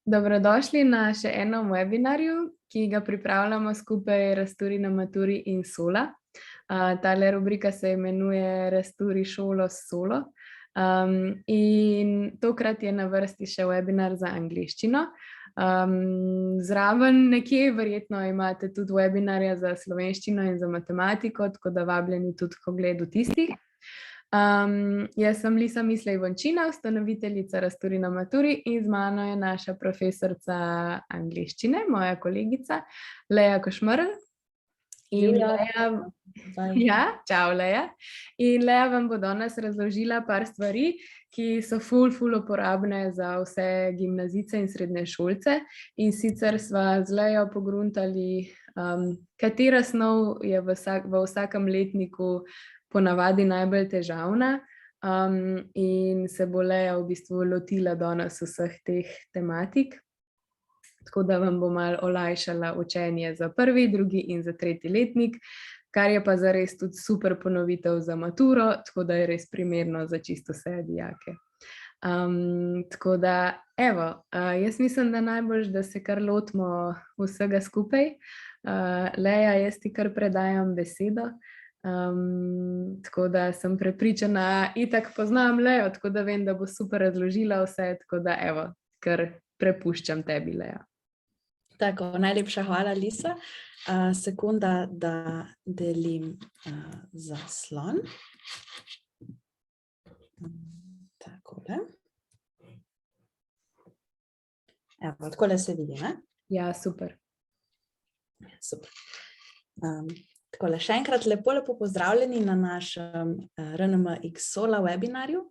Dobrodošli na še enem webinarju, ki ga pripravljamo skupaj Rasturi na maturi in Sola. Tale rubrika se imenuje Rasturi šolo s Solo. In tokrat je na vrsti še webinar za angleščino. Zraven nekje verjetno imate tudi webinarja za slovenščino in za matematiko, tako da vabljeni tudi k ogledu tistih. Jaz sem Lisa Mislej Vončina, ustanoviteljica Rasturi na maturi, in z mano je naša profesorica angleščine, moja kolegica Leja Košmerl. In Leja, čau Leja. In Leja vam bo danes razložila par stvari, ki so ful uporabne za vse gimnazijce in srednješolce. In sicer sva z Lejo pogruntali, katera snov je v vsakem letniku ponavadi najbolj težavna, in se bo Leja v bistvu lotila danes vseh teh tematik. Tako da vam bo malo olajšala učenje za prvi, drugi in za tretji letnik, kar je pa zares tudi super ponovitev za maturo, tako da je res primerno za čisto vse dijake. Tako da, evo, jaz mislim, da najboljš, da se kar lotimo vsega skupaj. Leja, jaz ti kar predajam besedo. Tako da sem prepričana, itak poznam Lejo, tako da vem, da bo super razložila vse, tako da evo, kar prepuščam tebi, Leja. Tako, najlepša hvala, Lisa. Sekunda, da delim zaslon. Takole. Evo, takole se vidi, ne? Ja, super. Super. Takole, še enkrat lepo pozdravljeni na našem RNMX Sola webinarju.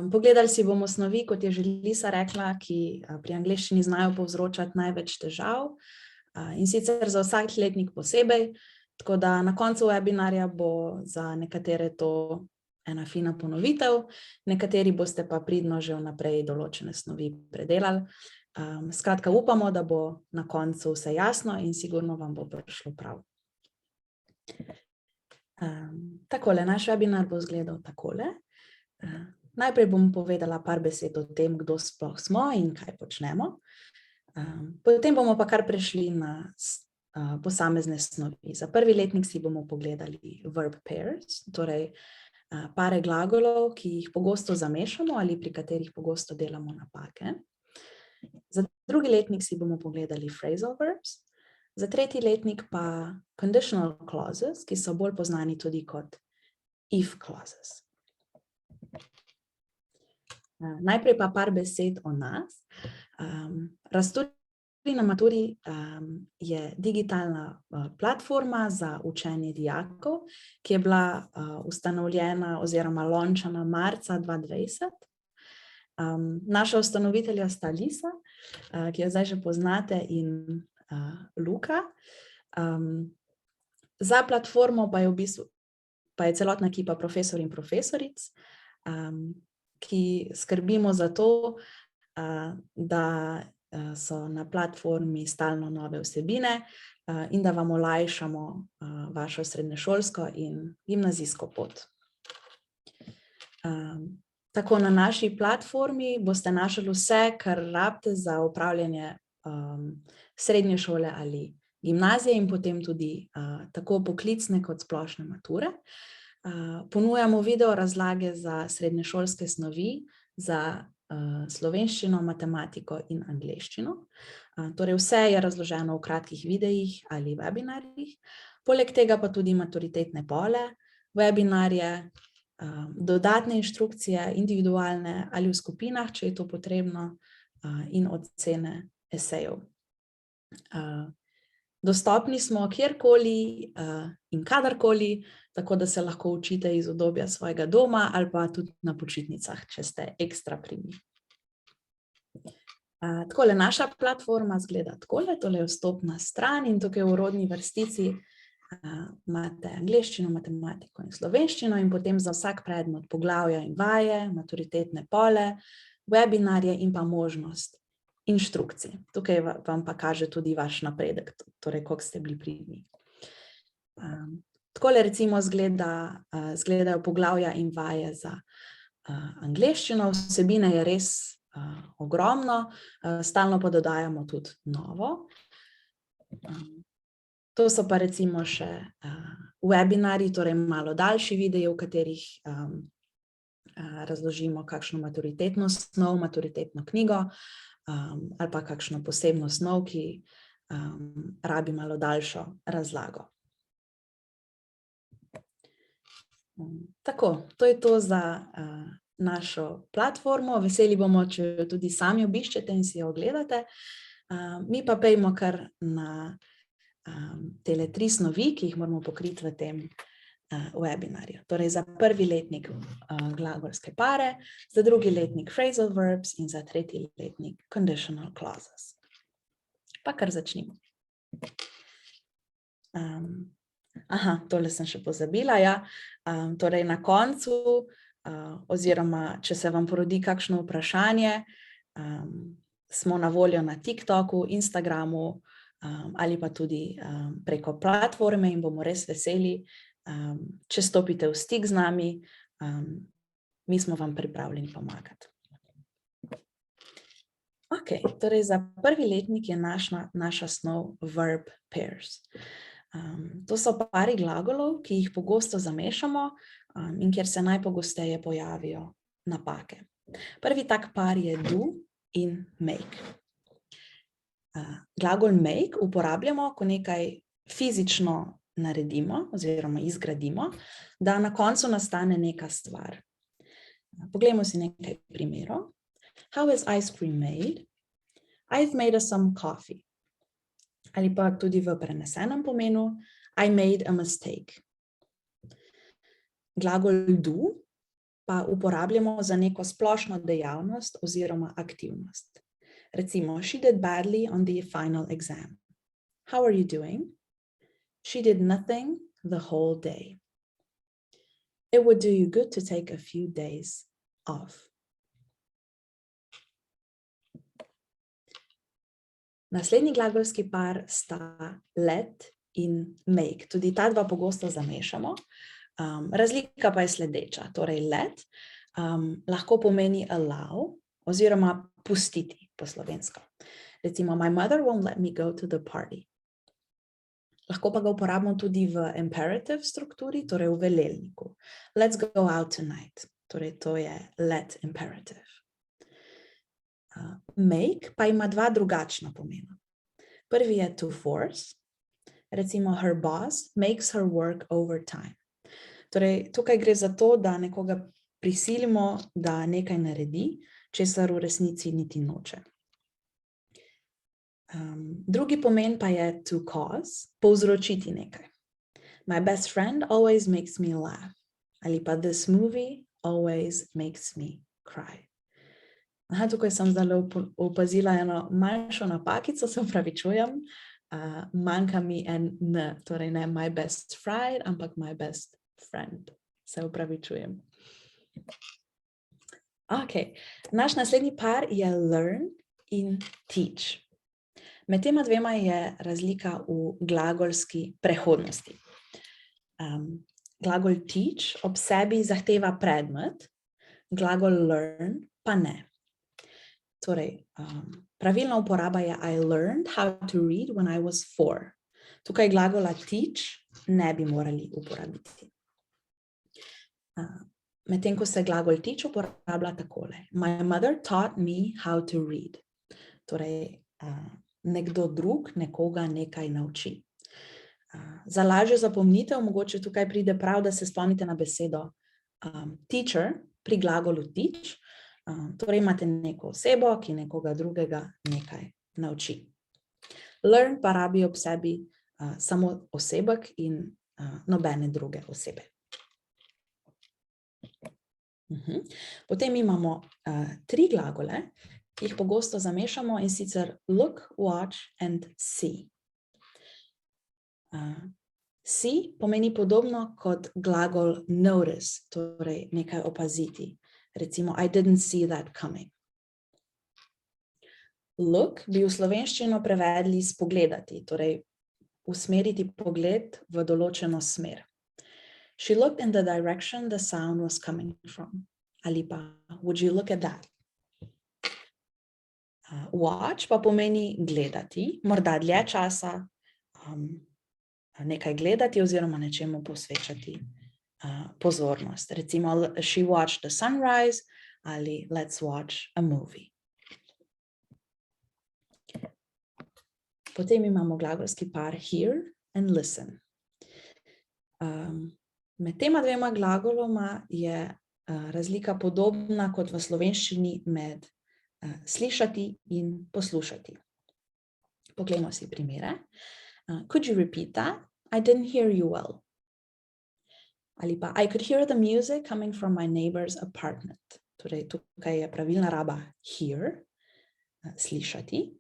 Pogledali si bomo snovi, kot je že Lisa rekla, ki pri angleščini znajo povzročati največ težav, in sicer za vsak letnik posebej, tako da na koncu webinarja bo za nekatere to ena fina ponovitev, nekateri boste pa pridno že vnaprej določene snovi predelali. Skratka, upamo, da bo na koncu vse jasno in sigurno vam bo prišlo prav. Takole, naš webinar bo izgledal takole. Najprej bom povedala par besed o tem, kdo sploh smo in kaj počnemo. Potem bomo pa kar prešli na posamezne snovi. Za prvi letnik si bomo pogledali verb pairs, torej pare glagolov, ki jih pogosto zamešamo ali pri katerih pogosto delamo napake. Za drugi letnik si bomo pogledali phrasal verbs. Za tretji letnik pa conditional clauses, ki so bolj poznani tudi kot if clauses. Najprej pa par besed o nas. Rasturi na maturi je digitalna platforma za učenje dijakov, ki je bila ustanovljena oziroma launchana marca 2020. Naša ustanovitelja sta Lisa, ki jo zdaj že poznate, in Luka. Za platformo pa je v bistvu celotna ekipa profesor in profesoric, ki skrbimo za to, da so na platformi stalno nove vsebine in da vam olajšamo vašo srednješolsko in gimnazijsko pot. Tako, na naši platformi boste našli vse, kar rabite za upravljanje srednje šole ali gimnazije in potem tudi tako poklicne kot splošne mature. Ponujamo video razlage za srednješolske snovi, za slovenščino, matematiko in angleščino. Torej vse je razloženo v kratkih videih ali webinarjih. Poleg tega pa tudi maturitetne pole, webinarje, dodatne inštrukcije, individualne ali v skupinah, če je to potrebno, in ocene esejev. Dostopni smo kjerkoli in kadarkoli, tako da se lahko učite iz udobja svojega doma ali pa tudi na počitnicah, če ste ekstra pridni. Takole, naša platforma izgleda takole, tole je vstopna stran in tukaj v urodni vrstici imate angleščino, matematiko in slovenščino in potem za vsak predmet poglavja in vaje, maturitetne pole, webinarje in pa možnost inštrukcij. Tukaj vam pa kaže tudi vaš napredek, torej koliko ste bili pridni. Takole recimo izgledajo poglavja in vaje za angleščino. Vsebine je res ogromno, stalno pa dodajamo tudi novo. To so pa recimo še webinarji, torej malo daljši videi, v katerih razložimo kakšno maturitetno snov, maturitetno knjigo ali pa kakšno posebno snov, ki rabi malo daljšo razlago. Tako, to je to za našo platformo. Veseli bomo, če jo tudi sami obiščete in si jo ogledate. Mi pa pejmo kar na tele 3 snovi, ki jih moramo pokriti v tem webinarju. Torej za prvi letnik glagolske pare, za drugi letnik phrasal verbs in za tretji letnik conditional clauses. Pa kar začnimo. Tole sem še pozabila, ja. Torej na koncu, oziroma če se vam porodi kakšno vprašanje, smo na voljo na TikToku, Instagramu ali pa tudi preko platforme in bomo res veseli, če stopite v stik z nami, mi smo vam pripravljeni pomagati. Torej za prvi letnik je naša snov verb pairs. To so pari glagolov, ki jih pogosto zamešamo in kjer se najpogosteje pojavijo napake. Prvi tak par je do in make. Glagol make uporabljamo, ko nekaj fizično naredimo oziroma izgradimo, da na koncu nastane neka stvar. Poglejmo si nekaj primerov. How is ice cream made? I've made us some coffee. Ali pa tudi v prenesenem pomenu, I made a mistake. Glagol do pa uporabljamo za neko splošno dejavnost oziroma aktivnost. Recimo, she did badly on the final exam. How are you doing? She did nothing the whole day. It would do you good to take a few days off. Naslednji glagolski par sta let in make. Tudi ta dva pogosto zamešamo. Razlika pa je sledeča. Torej let lahko pomeni allow oziroma pustiti po slovensko. Recimo, my mother won't let me go to the party. Lahko pa ga uporabimo tudi v imperative strukturi, torej v velelniku. Let's go out tonight. Torej to je let imperative. Make pa ima dva drugačna pomena. Prvi je to force. Recimo, her boss makes her work overtime. Torej, tukaj gre za to, da nekoga prisilimo, da nekaj naredi, česar v resnici niti noče. Drugi pomen pa je to cause, povzročiti nekaj. My best friend always makes me laugh. Ali pa this movie always makes me cry. Tukaj sem zdaj opazila eno manjšo napakico, se opravičujem. Manjka mi en n, torej ne my best friend, ampak my best friend. Se opravičujem. Naš naslednji par je learn in teach. Med tema dvema je razlika v glagolski prehodnosti. Glagol teach ob sebi zahteva predmet, glagol learn pa ne. Torej, pravilna uporaba je I learned how to read when I was 4. Tukaj glagola teach ne bi morali uporabiti. Medtem ko se glagol teach uporablja takole. My mother taught me how to read. Torej, nekdo drug nekoga nekaj nauči. Za lažjo zapomnitev mogoče tukaj pride prav, da se spomnite na besedo teacher pri glagolu teach. Torej imate neko osebo, ki nekoga drugega nekaj nauči. Learn pa rabi ob sebi samo osebek in nobene druge osebe. Potem imamo 3 glagole, ki jih pogosto zamešamo, in sicer look, watch and see. See pomeni podobno kot glagol notice, torej nekaj opaziti. Recimo, I didn't see that coming. Look bi v slovenščino prevedli spogledati, torej usmeriti pogled v določeno smer. She looked in the direction the sound was coming from. Ali pa, would you look at that? Watch pa pomeni gledati, morda dlje časa, nekaj gledati oziroma nečemu posvečati pozornost. Recimo, she watched the sunrise ali let's watch a movie. Potem imamo glagolski par hear and listen. Med tema dvema glagoloma je razlika podobna kot v slovenščini med slišati in poslušati. Poglejmo si primere. Could you repeat that? I didn't hear you well. Ali pa I could hear the music coming from my neighbor's apartment. Torej, tukaj je pravilna raba hear, slišati.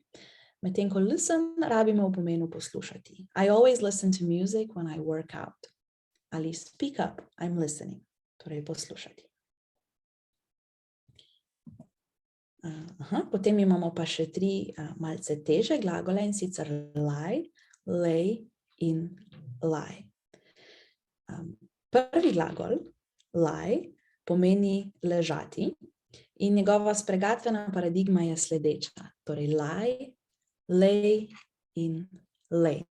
Medtem ko listen rabimo v pomenu poslušati. I always listen to music when I work out. Ali speak up, I'm listening. Torej, poslušati. Potem imamo pa še 3 malce teže glagole, in sicer lie, lay in lie. Prvi glagol, lie, pomeni ležati in njegova spregatvena paradigma je sledeča. Torej lie, lay in lay.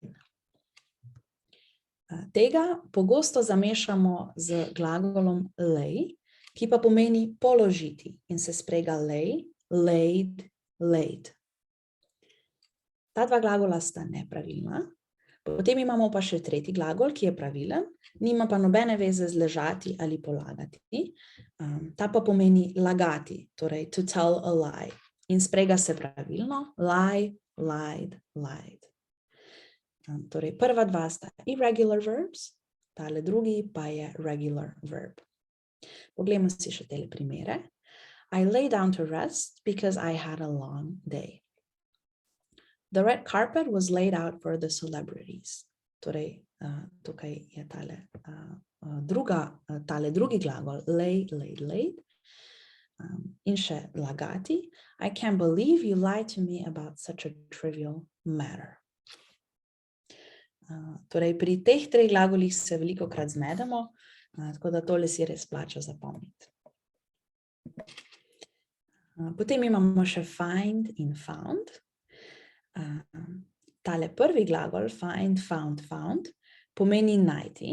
Tega pogosto zamešamo z glagolom lay, ki pa pomeni položiti in se sprega lay, laid, laid. Ta 2 glagola sta nepravilna. Potem imamo pa še tretji glagol, ki je pravilen, nima pa nobene veze z ležati ali polagati. Ta pa pomeni lagati, torej to tell a lie. In sprega se pravilno, lie, lied, lied. Torej prva 2 sta irregular verbs, tale drugi pa je regular verb. Poglejmo si še tele primere. I lay down to rest because I had a long day. The red carpet was laid out for the celebrities. Torej, tukaj je tale drugi glagol, lay, laid, laid. In še lagati. I can't believe you lied to me about such a trivial matter. Torej, pri teh 3 glagolih se velikokrat zmedemo, tako da tole si res plača zapomniti. Potem imamo še find in found. Tale prvi glagol, find, found, found, pomeni najti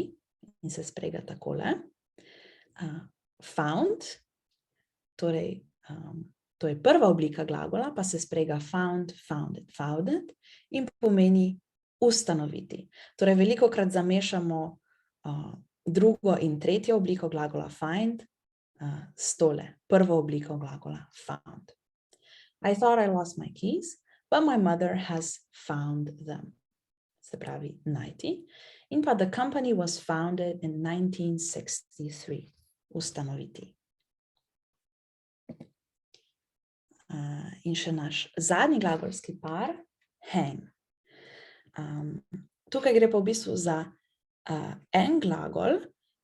in se sprega takole. Found, torej to je prva oblika glagola, pa se sprega found, founded, founded in pomeni ustanoviti. Torej velikokrat zamešamo drugo in tretjo obliko glagola find s tole prvo obliko glagola found. I thought I lost my keys, but my mother has found them. Se pravi najti. In pa the company was founded in 1963. Ustanoviti. In še naš zadnji glagolski par, hang. Tukaj gre pa v bistvu za en glagol,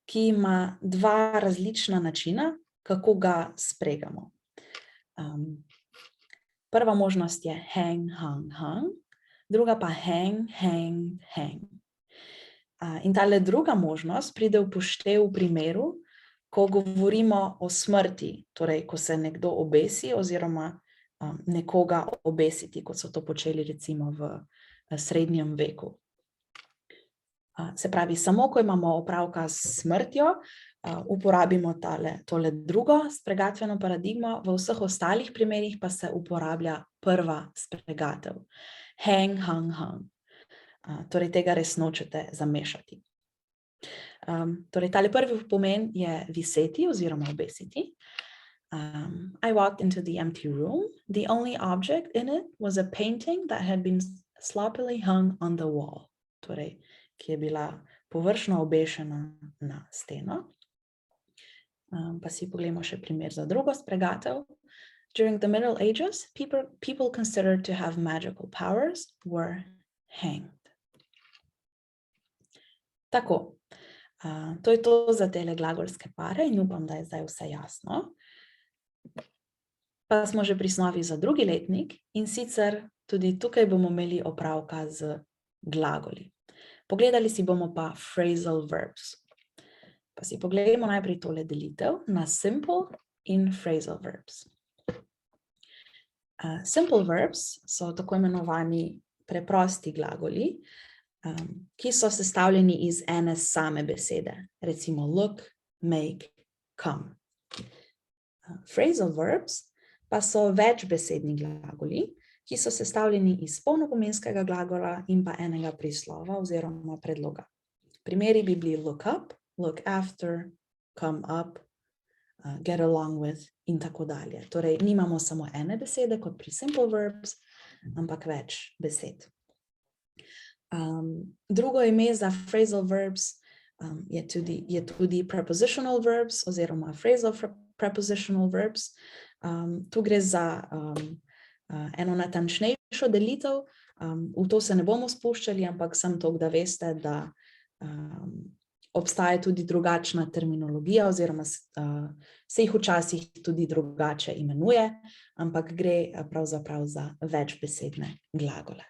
ki ima 2 različna načina, kako ga spregamo. Prva možnost je hang, hung, hung, druga pa hang, hang, hang. In tale druga možnost pride v poštev v primeru, ko govorimo o smrti, torej ko se nekdo obesi oziroma nekoga obesiti, kot so to počeli recimo v srednjem veku. Se pravi, samo ko imamo opravka s smrtjo, uporabimo tole drugo spregatveno paradigmo, v vseh ostalih primerih pa se uporablja prva spregatev. Hang, hung, hung. Torej tega res nočete zamešati. Torej tale prvi pomen je viseti oziroma obesiti. I walked into the empty room. The only object in it was a painting that had been sloppily hung on the wall. Torej, ki je bila površno obešena na steno. Pa si poglejmo še primer za drugo spregatev. During the Middle Ages, people considered to have magical powers were hanged. Tako, to je to za tele glagolske pare in upam, da je zdaj vse jasno. Pa smo že pri snovi za drugi letnik in sicer tudi tukaj bomo imeli opravka z glagoli. Pogledali si bomo pa phrasal verbs. Pa si pogledamo najprej tole delitev na simple in phrasal verbs. Simple verbs so tako imenovani preprosti glagoli, ki so sestavljeni iz ene same besede, recimo look, make, come. Phrasal verbs pa so večbesedni glagoli, ki so sestavljeni iz polnopomenskega glagola in pa enega prislova oziroma predloga. Primeri bi bili look up, look after, come up, get along with in tako dalje. Torej, nimamo samo ene besede kot pri simple verbs, ampak več besed. Drugo ime za phrasal verbs je tudi prepositional verbs oziroma phrasal prepositional verbs. Tu gre za eno natančnejšo delitev, v to se ne bomo spuščali, ampak samo toliko, da veste, da obstaja tudi drugačna terminologija oziroma se jih včasih tudi drugače imenuje, ampak gre pravzaprav za večbesedne glagole.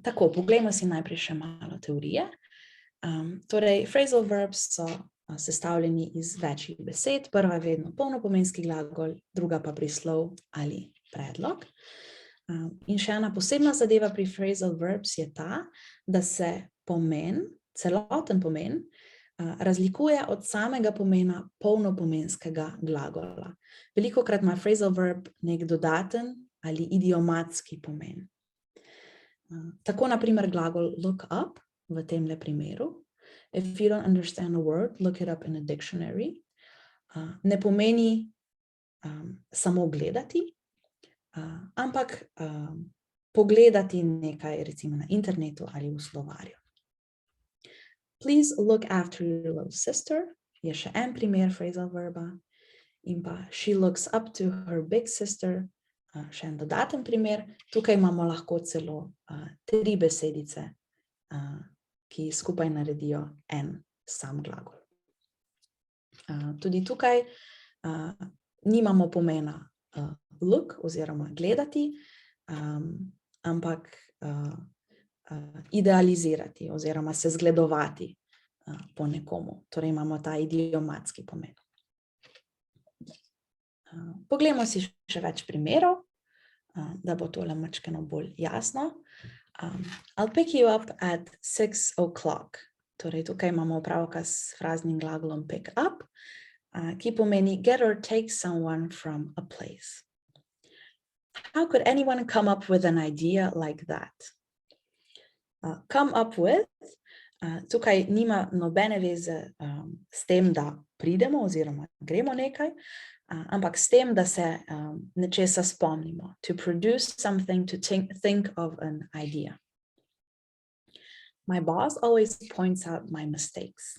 Tako, poglejmo si najprej še malo teorije. Torej, phrasal verbs so sestavljeni iz večjih besed. Prva je vedno polnopomenski glagol, druga pa prislov ali predlog. In še ena posebna zadeva pri phrasal verbs je ta, da se pomen, celoten pomen, razlikuje od samega pomena polnopomenskega glagola. Velikokrat ima phrasal verb nek dodaten ali idiomatski pomen. Tako na primer glagol look up v temle primeru. If you don't understand a word, look it up in a dictionary. Ne pomeni samo gledati, ampak pogledati nekaj recimo na internetu ali v slovarju. Please look after your little sister je še en primer phrasal verba. In pa she looks up to her big sister, še en dodaten primer. Tukaj imamo lahko celo 3 besedice, ki skupaj naredijo en sam glagol. Tudi tukaj nimamo pomena look oziroma gledati, ampak idealizirati oziroma se zgledovati po nekomu. Torej imamo ta idiomatski pomen. Poglejmo si še več primerov, da bo tole majčkeno bolj jasno. I'll pick you up at 6 o'clock. Torej, tukaj imamo opravka s fraznim glagolom pick up, ki pomeni get or take someone from a place. How could anyone come up with an idea like that? Come up with, tukaj nima nobene veze s tem, da pridemo oziroma gremo nekaj, ampak s tem, da se nečesa spomnimo. To produce something, to think of an idea. My boss always points out my mistakes.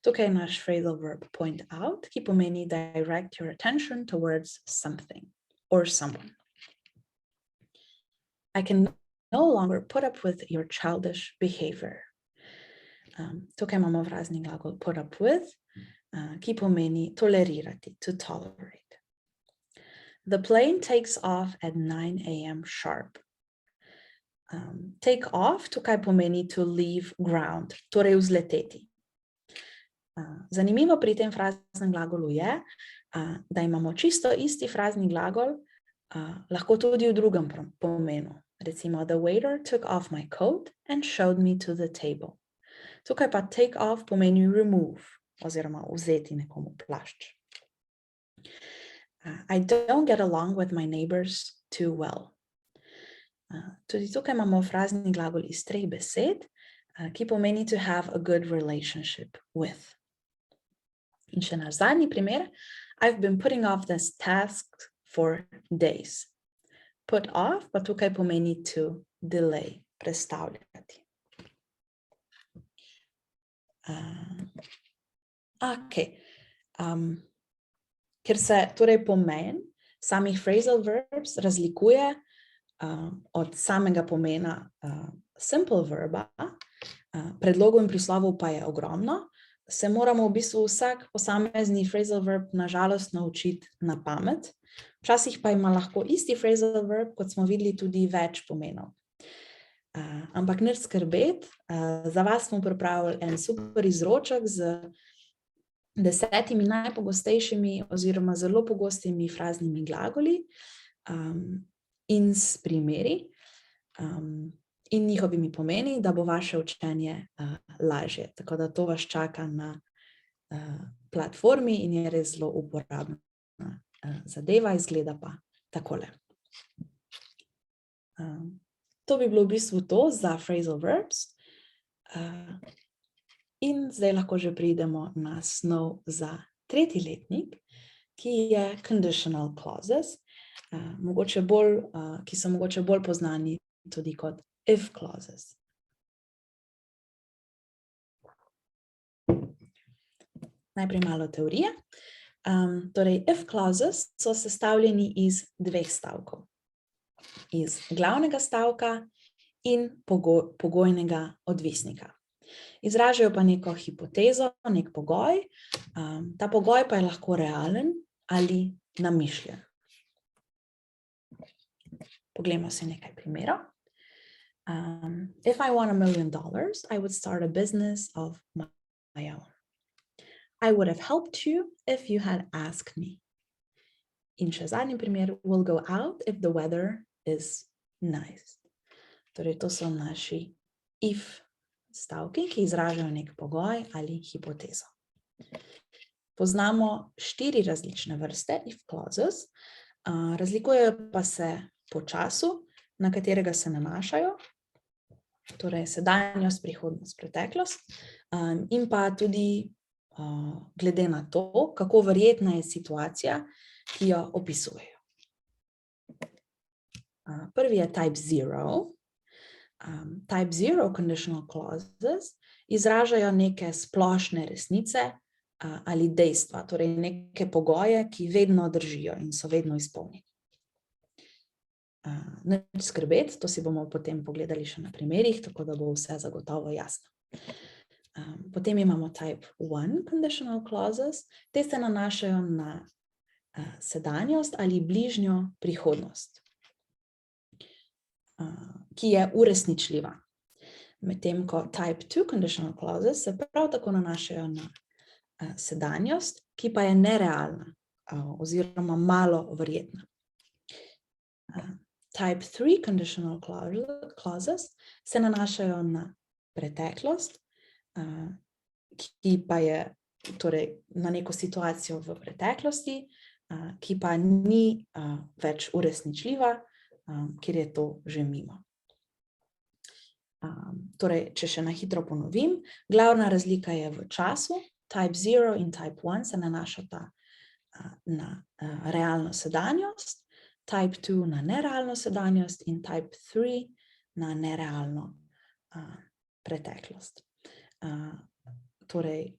Tukaj je naš phrasal verb point out, ki pomeni direct your attention towards something or someone. I can no longer put up with your childish behavior. Tukaj imamo frazni glagol put up with, ki pomeni tolerirati, to tolerate. The plane takes off at 9 a.m. sharp. Take off tukaj pomeni to leave ground, torej vzleteti. Zanimivo pri tem fraznem glagolu je, da imamo čisto isti frazni glagol, lahko tudi v drugem pomenu. Recimo, the waiter took off my coat and showed me to the table. Tukaj pa take off pomeni remove, oziroma vzeti nekomu plašč. I don't get along with my neighbors too well. Tudi tukaj imamo frazni glagol iz 3 besed, ki pomeni to have a good relationship with. In še naš zadnji primer, I've been putting off this task for days. Put off pa tukaj pomeni to delay, prestavljati. Ker se torej pomen samih phrasal verbs razlikuje od samega pomena simple verba, predlogov in prislovov pa je ogromno, se moramo v bistvu vsak posamezni phrasal verb na žalost naučiti na pamet. Včasih pa ima lahko isti phrasal verb, kot smo videli, tudi več pomenov. Ampak nič skrbeti, za vas smo pripravili en super izroček z 10 najpogostejšimi oziroma zelo pogostimi fraznimi glagoli in s primeri in njihovimi pomeni, da bo vaše učenje lažje. Tako da to vas čaka na platformi in je res zelo uporabna zadeva, izgleda pa takole. To bi bilo v bistvu to za phrasal verbs. In zdaj lahko že pridemo na snov za 3. letnik, ki je conditional clauses, ki so mogoče bolj poznani tudi kot if clauses. Najprej malo teorije. Torej, if clauses so sestavljeni iz 2 stavkov. Iz glavnega stavka in pogojnega odvisnika. Izražajo pa neko hipotezo, nek pogoj, ta pogoj pa je lahko realen ali namišljen. Poglejmo si nekaj primerov. If I won $1 million, I would start a business of my own. I would have helped you if you had asked me. In še zadnji primer, we'll go out if the weather is nice. Torej, to so naši if stavki, ki izražajo nek pogoj ali hipotezo. Poznamo 4 različne vrste if clauses, razlikujejo pa se po času, na katerega se nanašajo, torej sedanjost, prihodnost, preteklost, in pa tudi glede na to, kako verjetna je situacija, ki jo opisujejo. Prvi je type 0. Type 0 conditional clauses izražajo neke splošne resnice ali dejstva, torej neke pogoje, ki vedno držijo in so vedno izpolnjeni. Ne skrbeti, to si bomo potem pogledali še na primerih, tako da bo vse zagotovo jasno. Potem imamo type 1 conditional clauses, te se nanašajo na sedanjost ali bližnjo prihodnost, ki je uresničljiva. Medtem ko type 2 conditional clauses se prav tako nanašajo na sedanjost, ki pa je nerealna oziroma malo verjetna. Type 3 conditional clauses se nanašajo na preteklost, ki pa je torej na neko situacijo v preteklosti, ki pa ni več uresničljiva, ker je to že mimo. Torej, če še na hitro ponovim, glavna razlika je v času. Type 0 in type 1 se nanašata na realno sedanjost, type 2 na nerealno sedanjost in type 3 na nerealno preteklost. Torej,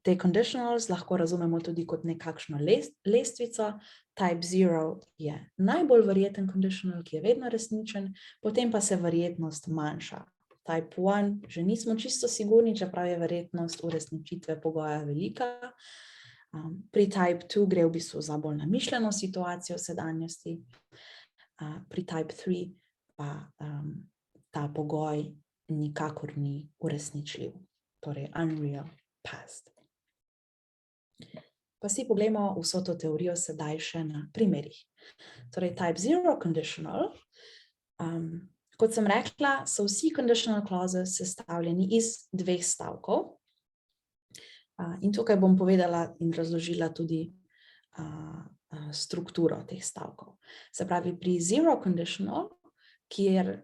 te conditionals lahko razumemo tudi kot nekakšno lestvico. Type 0 je najbolj verjeten conditional, ki je vedno resničen, potem pa se verjetnost manjša. Type 1 že nismo čisto sigurni, čeprav je verjetnost uresničitve pogoja velika. Pri type 2 gre v bistvu za bolj namišljeno situacijo sedanjosti. Pri type 3 pa ta pogoj nikakor ni uresničljiv, torej unreal past. Pa si poglejmo vso to teorijo sedaj še na primerih. Torej, type 0 conditional, kot sem rekla, so vsi conditional clauses sestavljeni iz 2 stavkov. In tukaj bom povedala in razložila tudi strukturo teh stavkov. Se pravi, pri zero conditional, kjer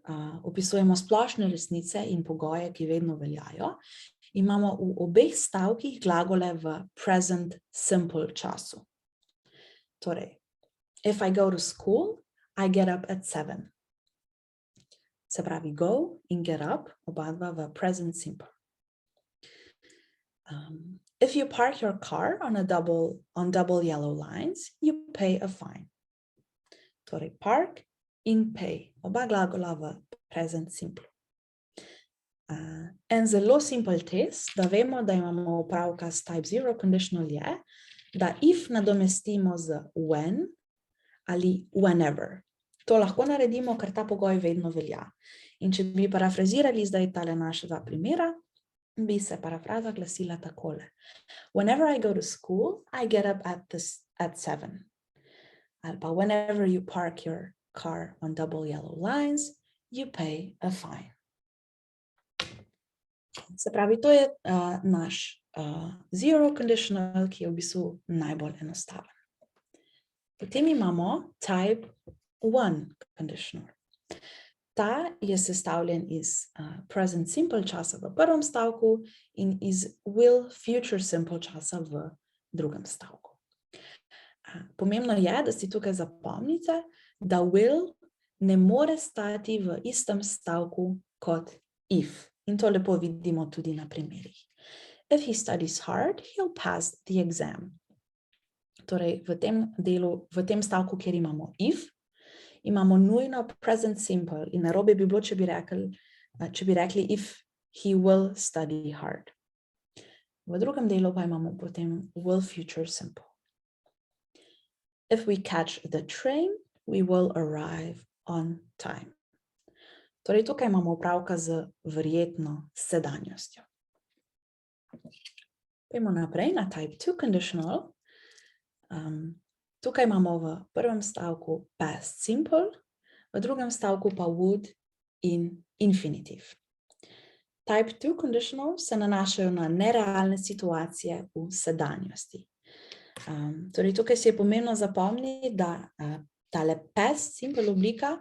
opisujemo splošne resnice in pogoje, ki vedno veljajo, imamo v obeh stavkih glagole v present simple času. Torej, if I go to school, I get up at 7. Se pravi, go in get up, oba dva v present simple. If you park your car on double yellow lines, you pay a fine. Torej, park in pay, oba glagola v present simple. En zelo simpel test, da vemo, da imamo opravka s type 0 conditional je, da if nadomestimo z when ali whenever. To lahko naredimo, ker ta pogoj vedno velja. In če bi parafrazirali zdaj tale naša dva primera, bi se parafraza glasila takole. Whenever I go to school, I get up at 7. Ali pa whenever you park your car on double yellow lines, you pay a fine. Se pravi, to je naš zero conditional, ki je v bistvu najbolj enostaven. Potem imamo type 1 conditional. Ta je sestavljen iz present simple časa v prvem stavku in iz will future simple časa v drugem stavku. Pomembno je, da si tukaj zapomnite, da will ne more stati v istem stavku kot if. In to lepo vidimo tudi na primerih. If he studies hard, he'll pass the exam. Torej, v tem delu, v tem stavku, kjer imamo if, imamo nujno present simple in narobe bi bilo, če bi rekli if he will study hard. V drugem delu pa imamo potem will future simple. If we catch the train, we will arrive on time. Torej, tukaj imamo opravka z verjetno sedanjostjo. Pojdimo naprej na type 2 conditional. Tukaj imamo v prvem stavku past simple, v drugem stavku pa would in infinitive. Type 2 conditional se nanašajo na nerealne situacije v sedanjosti. Torej, tukaj si je pomembno zapomniti, da tale past simple oblika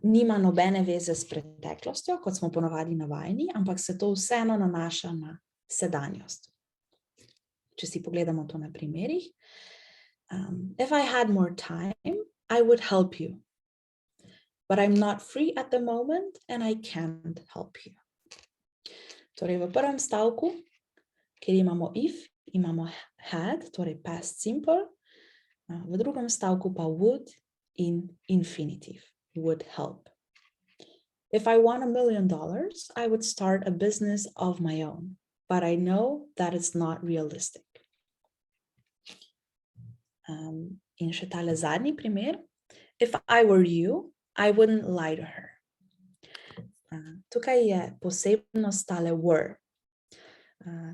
nima nobene veze s preteklostjo, kot smo ponavadi navajeni, ampak se to vseeno nanaša na sedanjost. Če si pogledamo to na primerih. If I had more time, I would help you. But I'm not free at the moment and I can't help you. Torej, v prvem stavku, kjer imamo if, imamo had, torej past simple, v drugem stavku pa would in infinitive, would help. If I won $1 million, I would start a business of my own, but I know that it's not realistic. In še tale zadnji primer. If I were you, I wouldn't lie to her. Tukaj je posebnost tale were.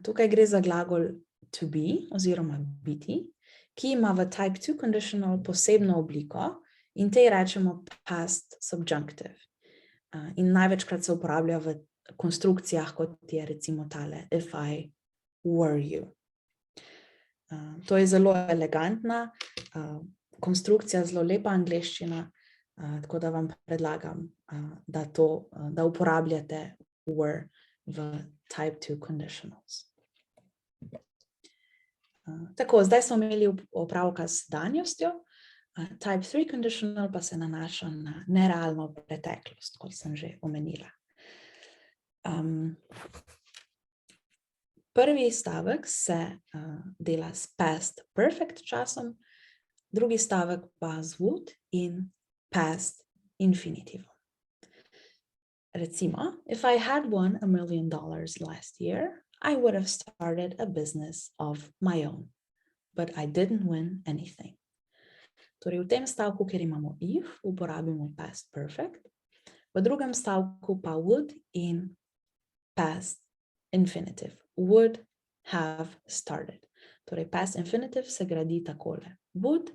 Tukaj gre za glagol to be oziroma biti, ki ima v type 2 conditional posebno obliko in tej rečemo past subjunctive. In največkrat se uporablja v konstrukcijah, kot je recimo tale if I were you. To je zelo elegantna konstrukcija, zelo lepa angleščina, tako da vam predlagam, da uporabljate were v type 2 conditionals. Tako, zdaj smo imeli opravka s sedanjostjo, type 3 conditional pa se nanaša na nerealno preteklost, kot sem že omenila. Prvi stavek se dela s past perfect časom, drugi stavek pa z would in past infinitive. Recimo, if I had won $1 million last year, I would have started a business of my own, but I didn't win anything. Torej, v tem stavku, kjer imamo if, uporabimo past perfect, v drugem stavku pa would in past infinitive. Would have started. Torej, past infinitive se gradi takole. Would,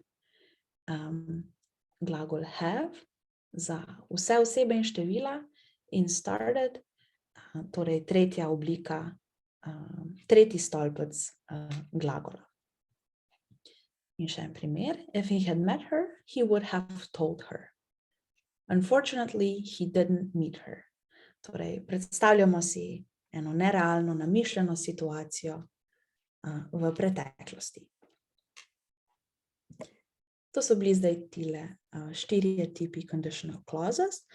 glagol have za vse osebe in števila in started, torej tretja oblika, tretji stolpec glagola. In še en primer. If he had met her, he would have told her. Unfortunately, he didn't meet her. Torej, predstavljamo si eno nerealno, namišljeno situacijo v preteklosti. To so bili zdaj tile 4 tipi conditional clauses.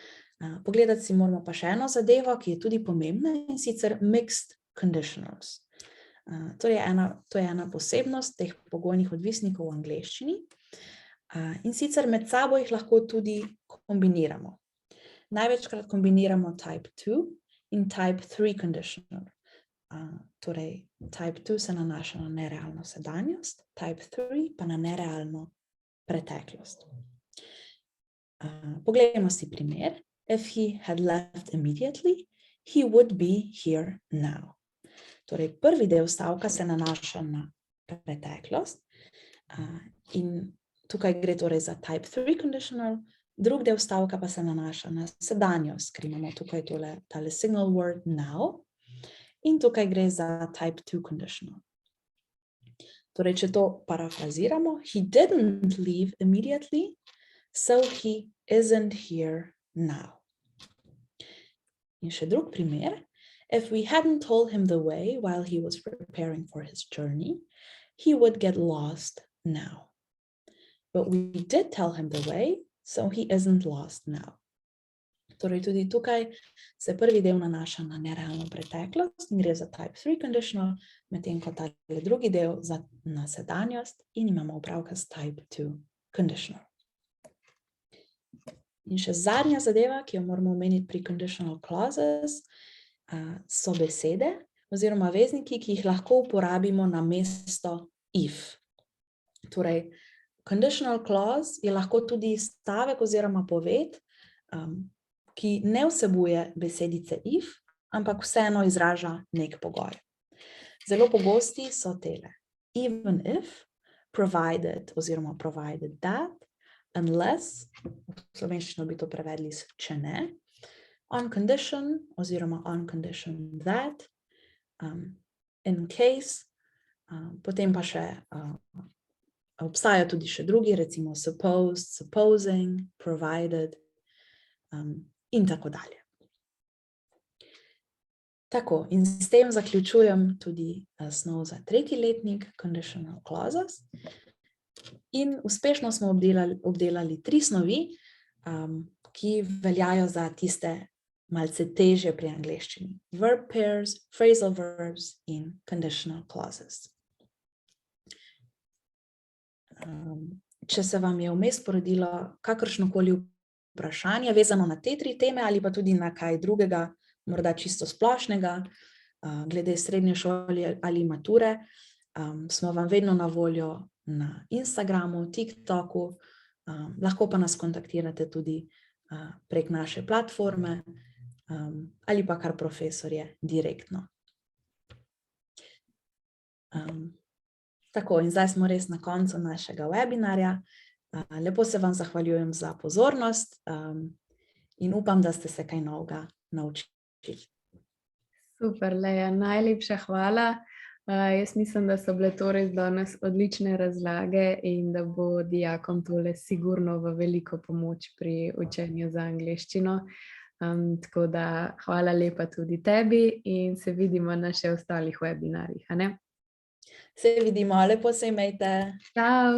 Pogledati si moramo pa še eno zadevo, ki je tudi pomembna, in sicer mixed conditionals. To je ena posebnost teh pogojnih odvisnikov v angleščini. In sicer med sabo jih lahko tudi kombiniramo. Največkrat kombiniramo type 2 in type 3 conditional. Torej, type 2 se nanaša na nerealno sedanjost, type 3 pa na nerealno preteklost. Poglejmo si primer. If he had left immediately, he would be here now. Torej, prvi del stavka se nanaša na preteklost in tukaj gre torej za type 3 conditional, drugi del stavka pa se nanaša na sedanjost, ker imamo tukaj tale signal word now in tukaj gre za type 2 conditional. Torej, če to parafraziramo, he didn't leave immediately, so he isn't here now. In še drug primer, if we hadn't told him the way while he was preparing for his journey, he would get lost now. But we did tell him the way, so he isn't lost now. Torej, tudi tukaj se prvi del nanaša na nerealno preteklost in gre za type 3 conditional, medtem ko ta drugi del na sedanjost in imamo opravka s type 2 conditional. In še zadnja zadeva, ki jo moramo omeniti pri conditional clauses, so besede oziroma vezniki, ki jih lahko uporabimo na mesto if. Torej, conditional clause je lahko tudi stavek oziroma poved, ki ne vsebuje besedice if, ampak vseeno izraža nek pogoj. Zelo pogosti so tele. Even if, provided oziroma provided that, unless, v slovenščino bi to prevedli s če ne, on condition oziroma on condition that, in case, potem pa še obstajajo tudi še drugi, recimo supposed, supposing, provided in tako dalje. Tako, in s tem zaključujem tudi snov za 3. letnik conditional clauses. In uspešno smo obdelali 3 snovi, ki veljajo za tiste malce težje pri angleščini. Verb pairs, phrasal verbs in conditional clauses. Če se vam je vmes porodilo kakršnokoli vprašanje vezano na te 3 teme ali pa tudi na kaj drugega, morda čisto splošnega, glede srednje šole ali mature, smo vam vedno na voljo na Instagramu, TikToku, lahko pa nas kontaktirate tudi prek naše platforme ali pa kar profesorje direktno. Tako, in zdaj smo res na koncu našega webinarja. Lepo se vam zahvaljujem za pozornost in upam, da ste se kaj novega naučili. Super, Leja, najlepša hvala. Jaz mislim, da so bile to res danes odlične razlage in da bo dijakom tole sigurno v veliko pomoč pri učenju za angleščino. Tako da hvala lepa tudi tebi in se vidimo na še ostalih webinarjih, a ne? Se vidimo, lepo se imejte. Čau!